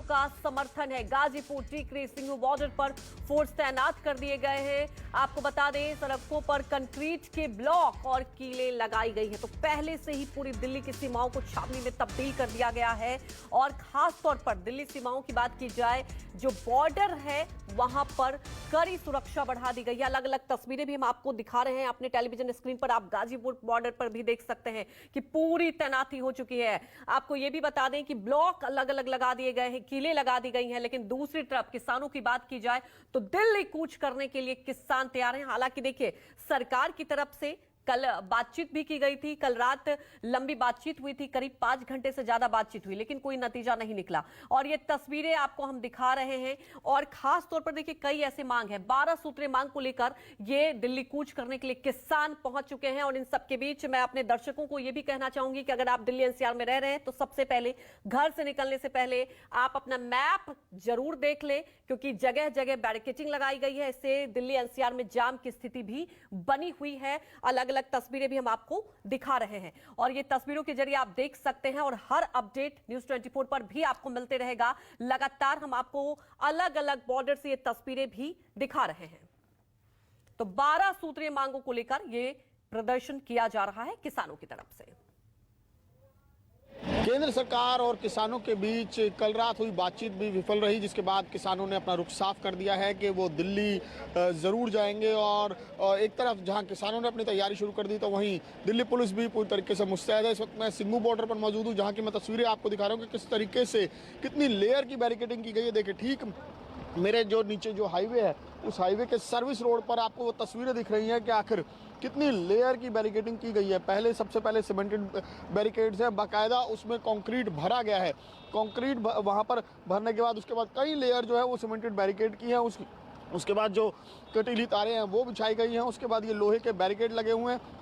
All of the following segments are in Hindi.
का समर्थन है। गाजीपुर टीकरी सिंघू बॉर्डर पर फोर्स तैनात कर दिए गए हैं। आपको बता दें, सड़कों पर कंक्रीट के ब्लॉक और कीलें लगाई गई हैं। तो पहले से ही पूरी दिल्ली की सीमाओं को छावनी में तब्दील कर दिया गया है। और खास तौर पर दिल्ली सीमाओं की बात की जाए, जो बॉर्डर है वहां पर कड़ी सुरक्षा बढ़ा दी गई है। अलग अलग तस्वीरें भी हम आपको दिखा रहे हैं अपने टेलीविजन स्क्रीन पर। आप गाजीपुर बॉर्डर पर भी देख सकते हैं कि पूरी तैनाती हो चुकी है। आपको यह भी बता दें कि ब्लॉक अलग अलग लगा दिए गए हैं, कीलें लगा दी गई हैं। लेकिन दूसरी तरफ किसानों की बात की जाए तो दिल्ली कूच करने के लिए किसान तैयार हैं। हालांकि देखिए, सरकार की तरफ से कल बातचीत भी की गई थी। कल रात लंबी बातचीत हुई थी, करीब 5 घंटे से ज्यादा बातचीत हुई, लेकिन कोई नतीजा नहीं निकला। और ये तस्वीरें आपको हम दिखा रहे हैं। और खास तौर पर देखिए, कई ऐसे मांग है, 12 सूत्रीय मांग को लेकर ये दिल्ली कूच करने के लिए किसान पहुंच चुके हैं। और इन सबके बीच मैं अपने दर्शकों को यह भी कहना चाहूंगी कि अगर आप दिल्ली एनसीआर में रह रहे हैं तो सबसे पहले घर से निकलने से पहले आप अपना मैप जरूर देख लें, क्योंकि जगह जगह बैरिकेडिंग लगाई गई है। इससे दिल्ली एनसीआर में जाम की स्थिति भी बनी हुई है। अलग तस्वीरें भी हम आपको दिखा रहे हैं और ये तस्वीरों के जरिए आप देख सकते हैं। और हर अपडेट न्यूज़ 24 पर भी आपको मिलते रहेगा। लगातार हम आपको अलग अलग बॉर्डर से ये तस्वीरें भी दिखा रहे हैं। तो 12 सूत्रीय मांगों को लेकर ये प्रदर्शन किया जा रहा है किसानों की तरफ से। केंद्र सरकार और किसानों के बीच कल रात हुई बातचीत भी विफल रही, जिसके बाद किसानों ने अपना रुख साफ कर दिया है कि वो दिल्ली ज़रूर जाएंगे। और एक तरफ जहां किसानों ने अपनी तैयारी शुरू कर दी, तो वहीं दिल्ली पुलिस भी पूरी तरीके से मुस्तैद है। इस वक्त मैं सिंघू बॉर्डर पर मौजूद हूं, जहां की मैं तस्वीरें आपको दिखा रहा हूं कि किस तरीके से कितनी लेयर की बैरिकेडिंग की गई है। देखिए, ठीक मेरे जो नीचे जो हाईवे है, उस हाईवे के सर्विस रोड पर आपको वो तस्वीरें दिख रही हैं कि आखिर कितनी लेयर की बैरिकेडिंग की गई है। सबसे पहले सीमेंटेड बैरिकेड्स हैं, बाकायदा उसमें कंक्रीट भरा गया है। कंक्रीट वहां पर भरने के बाद उसके बाद कई लेयर जो है वो सीमेंटेड बैरिकेड की है। उसके बाद जो कटीली तारें हैं वो बिछाई गई हैं। उसके बाद ये लोहे के बैरिकेड लगे हुए हैं।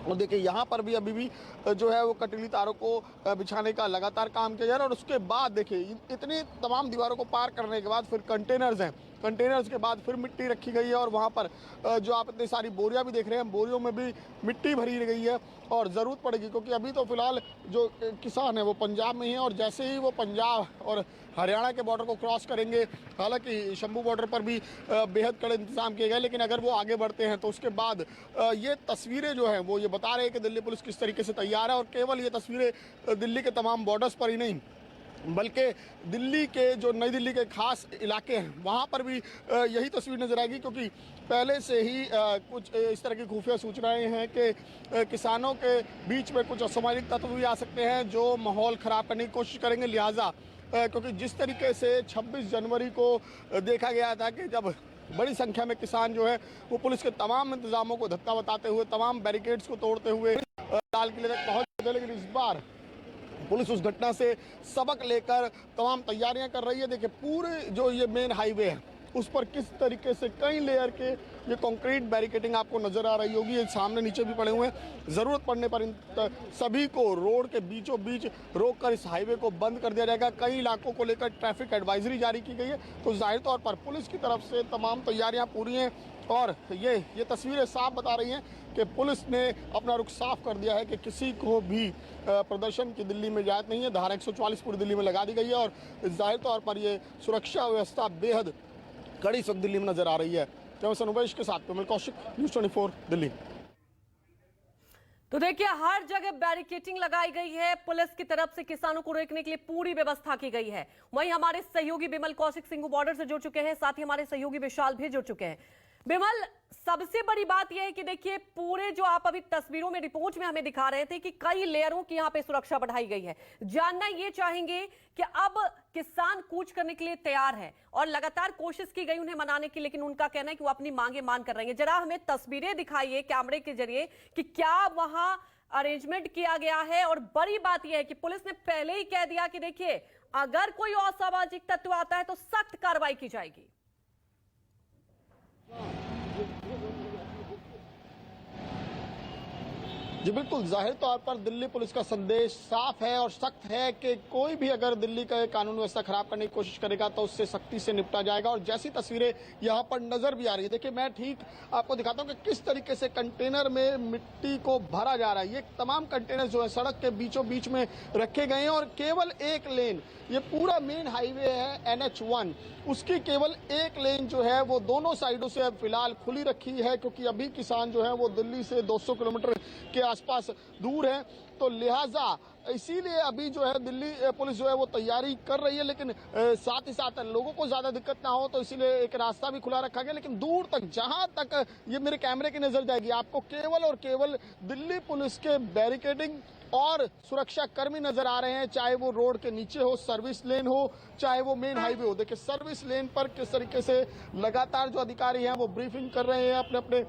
और देखिए, यहाँ पर भी अभी भी जो है वो कटीली तारों को बिछाने का लगातार काम किया जा रहा है। और उसके बाद देखिए, इतनी तमाम दीवारों को पार करने के बाद फिर कंटेनर्स हैं। कंटेनर्स के बाद फिर मिट्टी रखी गई है। और वहाँ पर जो आप इतनी सारी बोरियां भी देख रहे हैं, बोरियों में भी मिट्टी भरी गई है। और ज़रूरत पड़ेगी, क्योंकि अभी तो फिलहाल जो किसान है वो पंजाब में ही है। और जैसे ही वो पंजाब और हरियाणा के बॉर्डर को क्रॉस करेंगे, हालांकि शंभू बॉर्डर पर भी बेहद कड़े इंतजाम किए गए, लेकिन अगर वो आगे बढ़ते हैं तो उसके बाद ये तस्वीरें जो हैं वो ये बता रहे हैं कि दिल्ली पुलिस किस तरीके से तैयार है। और केवल ये तस्वीरें दिल्ली के तमाम बॉर्डर्स पर ही नहीं, बल्कि दिल्ली के जो नई दिल्ली के खास इलाके हैं वहाँ पर भी यही तस्वीर नजर आएगी। क्योंकि पहले से ही कुछ इस तरह की खुफिया सूचनाएं हैं कि किसानों के बीच में कुछ असामाजिक तत्व भी आ सकते हैं जो माहौल ख़राब करने की कोशिश करेंगे। लिहाजा क्योंकि जिस तरीके से 26 जनवरी को देखा गया था कि जब बड़ी संख्या में किसान जो है वो पुलिस के तमाम इंतजामों को धक्का बताते हुए, तमाम बैरिकेड्स को तोड़ते हुए लाल किले तक पहुँच गए, लेकिन इस बार पुलिस उस घटना से सबक लेकर तमाम तैयारियां कर रही है। देखिए, पूरे जो ये मेन हाईवे है उस पर किस तरीके से कई लेयर के ये कंक्रीट बैरिकेडिंग आपको नजर आ रही होगी। ये सामने नीचे भी पड़े हुए हैं। ज़रूरत पड़ने पर इन सभी को रोड के बीचों बीच रोककर इस हाईवे को बंद कर दिया जाएगा। कई इलाकों को लेकर ट्रैफिक एडवाइजरी जारी की गई है। तो जाहिर तौर पर पुलिस की तरफ से तमाम तैयारियां पूरी हैं। और ये तस्वीरें साफ बता रही हैं कि पुलिस ने अपना रुख साफ कर दिया है कि किसी को भी प्रदर्शन की दिल्ली में इजाज़त नहीं है। धारा 144 पूरी दिल्ली में लगा दी गई है। और जाहिर तौर पर ये सुरक्षा व्यवस्था बेहद कड़ी इस वक्त दिल्ली में नजर आ रही है। कैमरा अनुवेश के साथ कमल कौशिक, न्यूज़ 24 दिल्ली। तो देखिए, हर जगह बैरिकेडिंग लगाई गई है। पुलिस की तरफ से किसानों को रोकने के लिए पूरी व्यवस्था की गई है। वहीं हमारे सहयोगी बिमल कौशिक सिंघू बॉर्डर से जुड़ चुके हैं, साथ ही हमारे सहयोगी विशाल भी जुड़ चुके हैं। बिमल, सबसे बड़ी बात यह है कि देखिए, पूरे जो आप अभी तस्वीरों में रिपोर्ट में हमें दिखा रहे थे कि कई लेयरों की यहां पे सुरक्षा बढ़ाई गई है। जानना ये चाहेंगे कि अब किसान कूच करने के लिए तैयार है और लगातार कोशिश की गई उन्हें मनाने की, लेकिन उनका कहना है कि वो अपनी मांगे मान कर रहे हैं। जरा हमें तस्वीरें दिखाइए कैमरे के जरिए कि क्या वहां अरेंजमेंट किया गया है। और बड़ी बात यह है कि पुलिस ने पहले ही कह दिया कि देखिए, अगर कोई असामाजिक तत्व आता है तो सख्त कार्रवाई की जाएगी। जी बिल्कुल, जाहिर तौर पर दिल्ली पुलिस का संदेश साफ है और सख्त है कि कोई भी अगर दिल्ली का कानून व्यवस्था खराब करने की कोशिश करेगा तो उससे सख्ती से निपटा जाएगा। और जैसी तस्वीरें यहाँ पर नजर भी आ रही है, देखिए मैं ठीक आपको दिखाता हूँ कि किस तरीके से कंटेनर में मिट्टी को भरा जा रहा है। ये तमाम कंटेनर जो है सड़क के बीचों बीच में रखे गए हैं और केवल एक लेन, ये पूरा मेन हाईवे है NH1, उसकी केवल एक लेन जो है वो दोनों साइडों से अब फिलहाल खुली रखी है, क्योंकि अभी किसान जो है वो दिल्ली से 200 किलोमीटर के आसपास दूर है। तो लिहाजा इसीलिए अभी जो है दिल्ली पुलिस जो है वो तैयारी कर रही है, लेकिन साथ ही साथ लोगों को ज्यादा दिक्कत ना हो तो इसीलिए एक रास्ता भी खुला रखा गया। लेकिन दूर तक, जहां तक ये मेरे कैमरे की नजर जाएगी, आपको केवल और केवल दिल्ली पुलिस के बैरिकेडिंग और सुरक्षा कर्मी नजर आ रहे हैं, चाहे वो रोड के नीचे हो, सर्विस लेन हो, चाहे वो मेन हाईवे हो। देखिए सर्विस लेन पर किस तरीके से लगातार जो अधिकारी हैं वो ब्रीफिंग कर रहे हैं, अपने अपने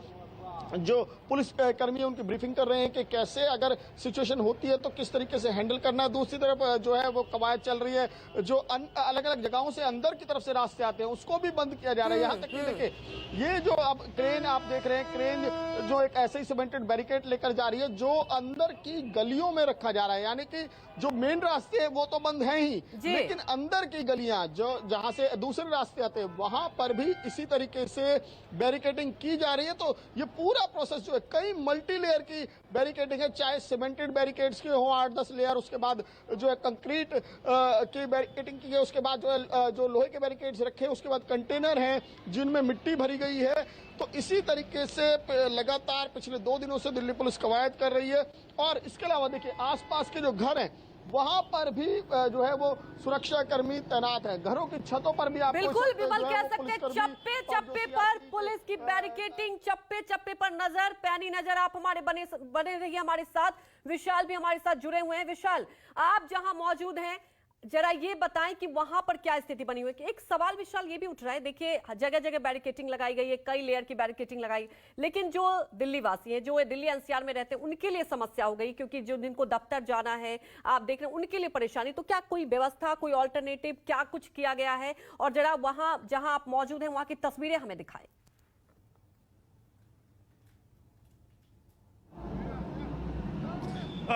जो पुलिस कर्मी है उनकी ब्रीफिंग कर रहे हैं कि कैसे अगर सिचुएशन होती है तो किस तरीके से हैंडल करना है। दूसरी तरफ जो है वो कवायद चल रही है, जो अलग अलग जगहों से अंदर की तरफ से रास्ते आते हैं उसको भी बंद किया जा रहा है। यहाँ तक कि देखिए ये जो अब क्रेन आप देख रहे हैं, क्रेन जो एक ऐसे ही सीमेंटेड बैरिकेड लेकर जा रही है जो अंदर की गलियों में रखा जा रहा है, यानी कि जो मेन रास्ते हैं वो तो बंद हैं ही, लेकिन अंदर की गलियां जो जहां से दूसरे रास्ते आते हैं वहां पर भी इसी तरीके से बैरिकेडिंग की जा रही है। तो ये पूरा प्रोसेस जो है कई मल्टी लेयर की बैरिकेडिंग है, चाहे सीमेंटेड बैरिकेड्स के हो 8-10 लेयर, उसके बाद जो है कंक्रीट की बैरिकेडिंग की है, उसके बाद जो है जो लोहे के बैरिकेड्स रखे हैं, उसके बाद कंटेनर हैं जिनमें मिट्टी भरी गई है। तो इसी तरीके से लगातार पिछले 2 दिनों से दिल्ली पुलिस कवायद कर रही है। और इसके अलावा देखिए आसपास के जो घर हैं वहां पर भी जो है वो सुरक्षा कर्मी तैनात है। घरों की छतों पर भी आप बिल्कुल विमल कह सकते हैं, चप्पे चप्पे पर पुलिस की बैरिकेडिंग, चप्पे चप्पे पर नजर, पैनी नजर। आप हमारे बने रहिए हमारे साथ। विशाल भी हमारे साथ जुड़े हुए हैं। विशाल, आप जहां मौजूद हैं जरा ये बताएं कि वहां पर क्या स्थिति बनी हुई है। एक सवाल विशाल ये भी उठ रहा है, देखिए जगह जगह बैरिकेटिंग लगाई गई है, कई लेयर की बैरिकेटिंग लगाई, लेकिन जो दिल्ली वासी हैं, जो दिल्ली NCR में रहते हैं, उनके लिए समस्या हो गई, क्योंकि जो जिनको दफ्तर जाना है, आप देख रहे हैं, उनके लिए परेशानी। तो क्या कोई व्यवस्था, कोई ऑल्टरनेटिव, क्या कुछ किया गया है? और जरा वहां जहां आप मौजूद हैं वहां की तस्वीरें हमें दिखाएं।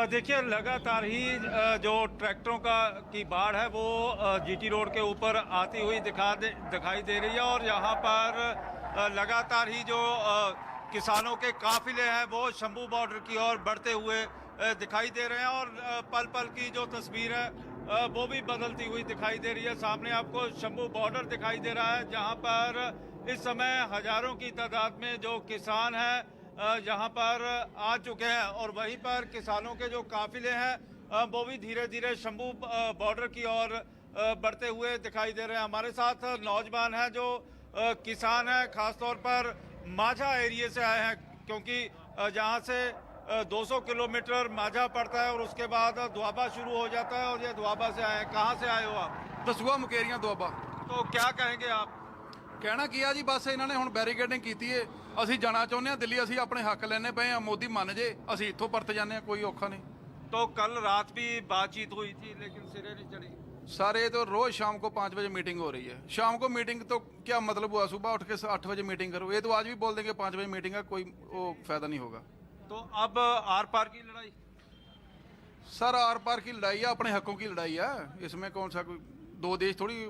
देखिए लगातार ही जो ट्रैक्टरों की बाढ़ है वो GT रोड के ऊपर आती हुई दिखाई दे रही है। और यहाँ पर लगातार ही जो किसानों के काफिले हैं वो शंभू बॉर्डर की ओर बढ़ते हुए दिखाई दे रहे हैं। और पल पल की जो तस्वीर है वो भी बदलती हुई दिखाई दे रही है। सामने आपको शंभू बॉर्डर दिखाई दे रहा है, जहाँ पर इस समय हजारों की तादाद में जो किसान हैं यहाँ पर आ चुके हैं। और वहीं पर किसानों के जो काफिले हैं वो भी धीरे धीरे शंभू बॉर्डर की ओर बढ़ते हुए दिखाई दे रहे हैं। हमारे साथ नौजवान हैं जो किसान हैं, खासतौर पर माझा एरिया से आए हैं, क्योंकि जहाँ से 200 किलोमीटर माझा पड़ता है और उसके बाद दुआबा शुरू हो जाता है। और ये दुआबा से आए हैं। कहाँ से आए हो आप? दसूआ मुकेरियां दुआबा। तो क्या कहेंगे आप? ਕਹਿਣਾ ਕੀ ਆ ਜੀ, ਬਸ ਇਹਨਾਂ ਨੇ ਹੁਣ ਬੈਰੀਕੇਡਿੰਗ ਕੀਤੀ ਏ। ਅਸੀਂ ਜਾਣਾ ਚਾਹੁੰਦੇ ਆ ਦਿੱਲੀ, ਅਸੀਂ ਆਪਣੇ ਹੱਕ ਲੈਣੇ ਪਏ ਆ। ਮੋਦੀ ਮੰਨ ਜੇ ਅਸੀਂ ਇੱਥੋਂ ਪਰਤ ਜਾਂਦੇ ਆ, ਕੋਈ ਔਖਾ नहीं। तो कल रात भी बातचीत हुई थी लेकिन सिरे नहीं चढ़ी। सारे तो रोज शाम को 5 बजे मीटिंग हो रही है। शाम को मीटिंग तो क्या मतलब हुआ, सुबह उठ के 8 बजे मीटिंग करो। ये तो आज भी बोल देंगे 5 बजे मीटिंग है, कोई वो फायदा नहीं होगा। तो अब आर पार की लड़ाई? सर आर पार की लड़ाई है, अपने हकों की लड़ाई है। इसमें कौन सा कोई दो देश थोड़ी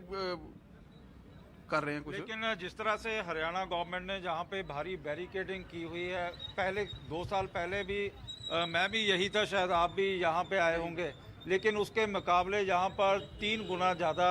कर रहे हैं कुछ। लेकिन जिस तरह से हरियाणा गवर्नमेंट ने जहाँ पे भारी बैरिकेडिंग की हुई है, पहले 2 साल पहले भी मैं भी यही था, शायद आप भी यहाँ पे आए होंगे, लेकिन उसके मुकाबले यहाँ पर 3 गुना ज़्यादा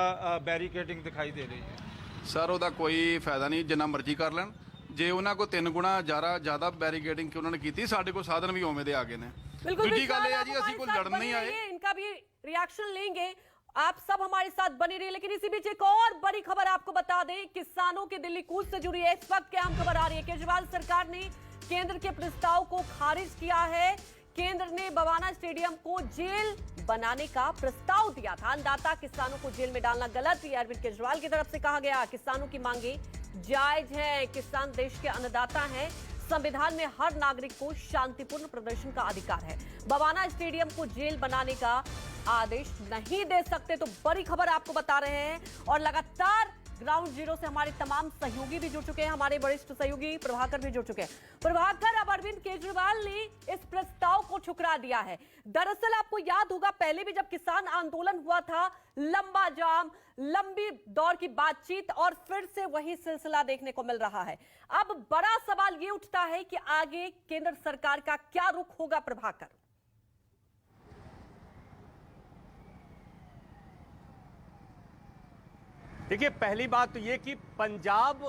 बैरिकेडिंग दिखाई दे रही है। सर ਉਹਦਾ ਕੋਈ ਫਾਇਦਾ ਨਹੀਂ, ਜਿੰਨਾ ਮਰਜ਼ੀ ਕਰ ਲੈਣ। ਜੇ ਉਹਨਾਂ ਕੋ 3 ਗੁਣਾ ਜ਼ਿਆਦਾ बैरिकेडिंग ਕਿ ਉਹਨਾਂ ਨੇ ਕੀਤੀ, ਸਾਡੇ ਕੋਲ ਸਾਧਨ ਵੀ ਉਵੇਂ ਦੇ ਆ ਗਏ ਨੇ। ਦੂਜੀ ਗੱਲ ਇਹ ਹੈ ਜੀ ਅਸੀਂ ਕੋਈ ਲੜਨ नहीं आए। इनका भी रिएक्शन लेंगे, आप सब हमारे साथ बने रहिए। लेकिन इसी बीच एक और बड़ी खबर आपको बता दें, किसानों के दिल्ली कूच से जुड़ी है। इस वक्त क्या हम खबर आ रही है, केजरीवाल सरकार ने केंद्र के प्रस्ताव को खारिज किया है। केंद्र ने बवाना स्टेडियम को जेल बनाने का प्रस्ताव दिया था। अन्नदाता किसानों को जेल में डालना गलत, ये अरविंद केजरीवाल की तरफ से कहा गया। किसानों की मांगे जायज है, किसान देश के अन्नदाता हैं, संविधान में हर नागरिक को शांतिपूर्ण प्रदर्शन का अधिकार है। बवाना स्टेडियम को जेल बनाने का आदेश नहीं दे सकते। तो बड़ी खबर आपको बता रहे हैं। और लगातार ग्राउंड जीरो से हमारे तमाम सहयोगी भी जुड़ चुके हैं, हमारे वरिष्ठ सहयोगी प्रभाकर भी जुड़ चुके हैं। प्रभाकर, अब अरविंद केजरीवाल ने इस प्रस्ताव को ठुकरा दिया है। दरअसल आपको याद होगा, पहले भी जब किसान आंदोलन हुआ था, लंबा जाम, लंबी दौर की बातचीत और फिर से वही सिलसिला देखने को मिल रहा है। अब बड़ा सवाल यह उठता है कि आगे केंद्र सरकार का क्या रुख होगा। प्रभाकर, देखिए, पहली बात तो ये कि पंजाब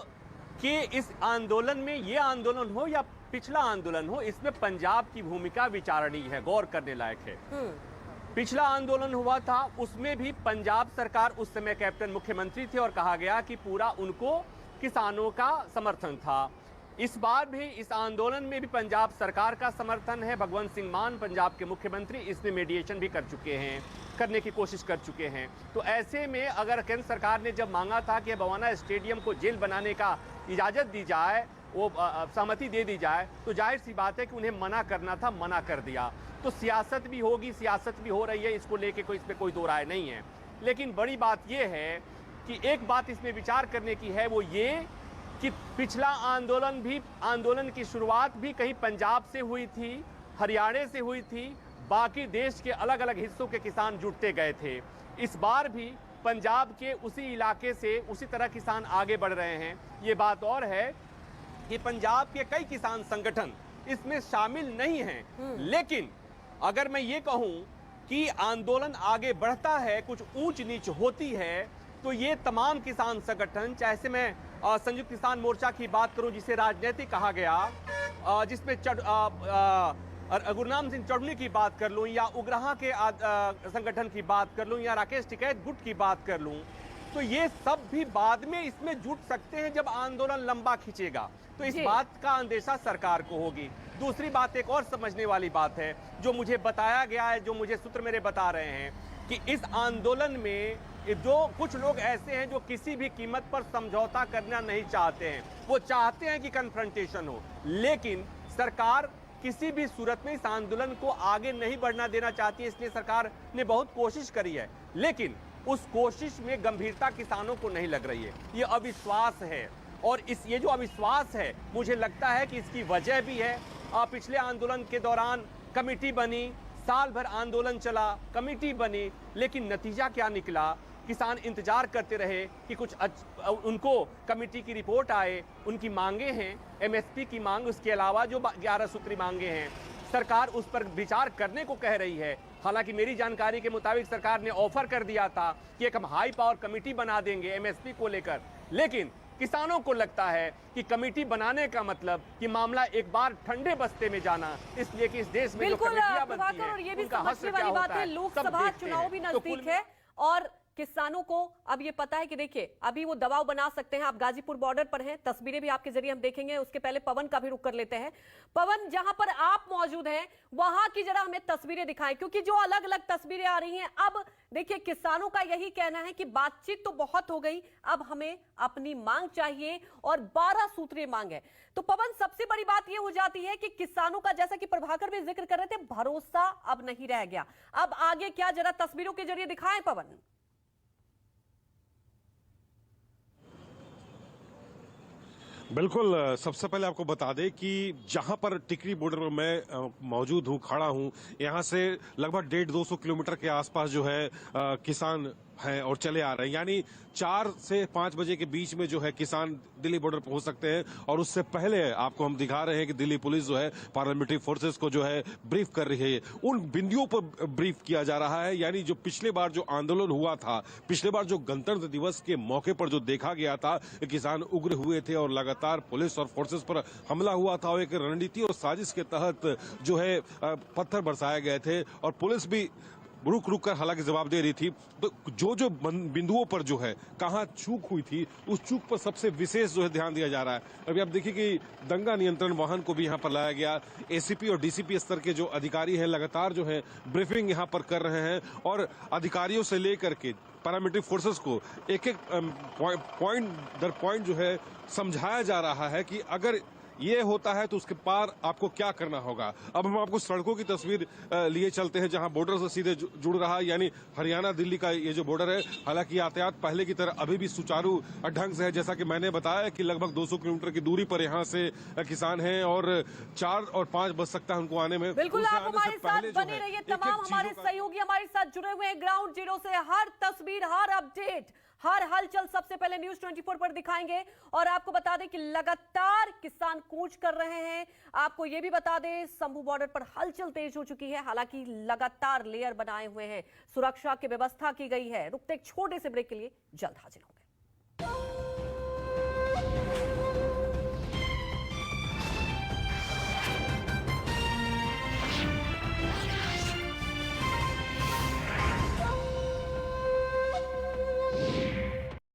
के इस आंदोलन में, ये आंदोलन हो या पिछला आंदोलन हो, इसमें पंजाब की भूमिका विचारणीय है, गौर करने लायक है। पिछला आंदोलन हुआ था, उसमें भी पंजाब सरकार उस समय कैप्टन मुख्यमंत्री थे और कहा गया कि पूरा उनको किसानों का समर्थन था। इस बार भी इस आंदोलन में भी पंजाब सरकार का समर्थन है। भगवंत सिंह मान पंजाब के मुख्यमंत्री इसमें मीडिएशन भी कर चुके हैं, करने की कोशिश कर चुके हैं। तो ऐसे में अगर केंद्र सरकार ने जब मांगा था कि बवाना स्टेडियम को जेल बनाने का इजाज़त दी जाए, वो सहमति दे दी जाए, तो जाहिर सी बात है कि उन्हें मना करना था, मना कर दिया। तो सियासत भी होगी, सियासत भी हो रही है, इसको लेके इसमें कोई दो राय नहीं है। लेकिन बड़ी बात यह है कि एक बात इसमें विचार करने की है, वो ये कि पिछला आंदोलन की शुरुआत भी कहीं पंजाब से हुई थी, हरियाणा से हुई थी, बाकी देश के अलग अलग हिस्सों के किसान जुटते गए थे। इस बार भी पंजाब के उसी इलाके से उसी तरह किसान आगे बढ़ रहे हैं। ये बात और है कि पंजाब के कई किसान संगठन इसमें शामिल नहीं हैं। लेकिन अगर मैं ये कहूं कि आंदोलन आगे बढ़ता है, कुछ ऊंच नीच होती है, तो ये तमाम किसान संगठन, चाहे से मैं संयुक्त किसान मोर्चा की बात करूं जिसे राजनीतिक कहा गया, जिसमें गुरनाम सिंह चौधरी की बात कर लूं, या उग्रहा के संगठन की बात कर लूं, या राकेश टिकैत गुट की बात कर लूं, तो ये सब भी बाद में इसमें जुट सकते हैं जब आंदोलन लंबा खींचेगा। तो इस बात का अंदेशा सरकार को होगी। दूसरी बात, एक और समझने वाली बात है, जो मुझे बताया गया है, जो मुझे सूत्र मेरे बता रहे हैं, कि इस आंदोलन में जो कुछ लोग ऐसे हैं जो किसी भी कीमत पर समझौता करना नहीं चाहते हैं। वो चाहते हैं कि कन्फ्रंटेशन हो, लेकिन सरकार किसी भी सूरत में इस आंदोलन को आगे नहीं बढ़ना देना चाहती है। इसलिए सरकार ने बहुत कोशिश करी है, लेकिन उस कोशिश में गंभीरता किसानों को नहीं लग रही है। ये अविश्वास है, और ये जो अविश्वास है, मुझे लगता है कि इसकी वजह भी है। पिछले आंदोलन के दौरान कमेटी बनी, साल भर आंदोलन चला, कमेटी बनी, लेकिन नतीजा क्या निकला? किसान इंतजार करते रहे कि कुछ उनको कमेटी की रिपोर्ट आए। उनकी मांगे हैं, एमएसपी की मांग, उसके अलावा जो 11 सूत्री मांगे हैं, सरकार उस पर विचार करने को कह रही है। हालांकि मेरी जानकारी के मुताबिक सरकार ने ऑफर कर दिया था कि एक हम हाई पावर कमेटी बना देंगे एमएसपी को लेकर, लेकिन किसानों को लगता है कि कमेटी बनाने का मतलब कि मामला एक बार ठंडे बस्ते में जाना, इसलिए कि इस देश में जो कमेटियां बनती हैं, और ये भी उनका समझने हश्र वाली क्या बात होता है, है, लोकसभा चुनाव भी नजदीक है और किसानों को अब ये पता है कि देखिए अभी वो दबाव बना सकते हैं। आप गाजीपुर बॉर्डर पर हैं, तस्वीरें भी आपके जरिए हम देखेंगे। उसके पहले पवन का भी रुख कर लेते हैं। पवन, जहां पर आप मौजूद हैं वहां की जरा हमें तस्वीरें दिखाएं, क्योंकि जो अलग अलग तस्वीरें आ रही हैं, अब देखिए किसानों का यही कहना है कि बातचीत तो बहुत हो गई, अब हमें अपनी मांग चाहिए और 12 सूत्रीय मांग है। तो पवन, सबसे बड़ी बात यह हो जाती है कि किसानों का, जैसा कि प्रभाकर भी जिक्र कर रहे थे, भरोसा अब नहीं रह गया। अब आगे क्या, जरा तस्वीरों के जरिए दिखाएं पवन। बिल्कुल, सबसे पहले आपको बता दें कि जहां पर टिकरी बॉर्डर पर मैं मौजूद हूं, खड़ा हूं, यहां से लगभग 150-200 किलोमीटर के आसपास जो है किसान हैं और चले आ रहे हैं। यानी 4 से 5 बजे के बीच में जो है किसान दिल्ली बॉर्डर पहुंच सकते हैं। और उससे पहले आपको हम दिखा रहे हैं कि दिल्ली पुलिस जो है पैरामिलिट्री फोर्सेस को जो है ब्रीफ कर रही है, उन बिंदुओं पर ब्रीफ किया जा रहा है। यानी जो पिछले बार जो आंदोलन हुआ था, पिछले बार जो गणतंत्र दिवस के मौके पर जो देखा गया था, किसान उग्र हुए थे और लगातार पुलिस और फोर्सेस पर हमला हुआ था, और एक रणनीति और साजिश के तहत जो है पत्थर बरसाए गए थे और पुलिस भी रुक रुक कर हालांकि जवाब दे रही थी। तो जो जो बिंदुओं पर जो है कहां चूक हुई थी, उस चूक पर सबसे विशेष जो है ध्यान दिया जा रहा है। अभी आप देखिए कि दंगा नियंत्रण वाहन को भी यहां पर लाया गया। एसीपी और डीसीपी स्तर के जो अधिकारी हैं लगातार जो है ब्रीफिंग यहां पर कर रहे हैं, और अधिकारियों से लेकर के पैरामिलिट्री फोर्सेस को एक एक पॉइंट दर पॉइंट जो है समझाया जा रहा है कि अगर ये होता है तो उसके पार आपको क्या करना होगा। अब हम आपको सड़कों की तस्वीर लिए चलते हैं जहां बॉर्डर से सीधे जुड़ रहा है, यानी हरियाणा दिल्ली का ये जो बॉर्डर है। हालांकि यातायात पहले की तरह अभी भी सुचारू ढंग से है। जैसा कि मैंने बताया कि लगभग 200 किलोमीटर की दूरी पर यहाँ से किसान हैं और 4 और 5 बज सकता है उनको आने में। बिल्कुल, आप हमारे साथ बने रहिए। तमाम हमारे सहयोगी हमारे साथ जुड़े हुए हैं ग्राउंड जीरो से। हर तस्वीर, हर अपडेट, हर हलचल सबसे पहले न्यूज 24 पर दिखाएंगे। और आपको बता दें कि लगातार किसान कूच कर रहे हैं। आपको यह भी बता दें संभू बॉर्डर पर हलचल तेज हो चुकी है। हालांकि लगातार लेयर बनाए हुए हैं, सुरक्षा की व्यवस्था की गई है। रुकते एक छोटे से ब्रेक के लिए जल्द हाजिर होंगे।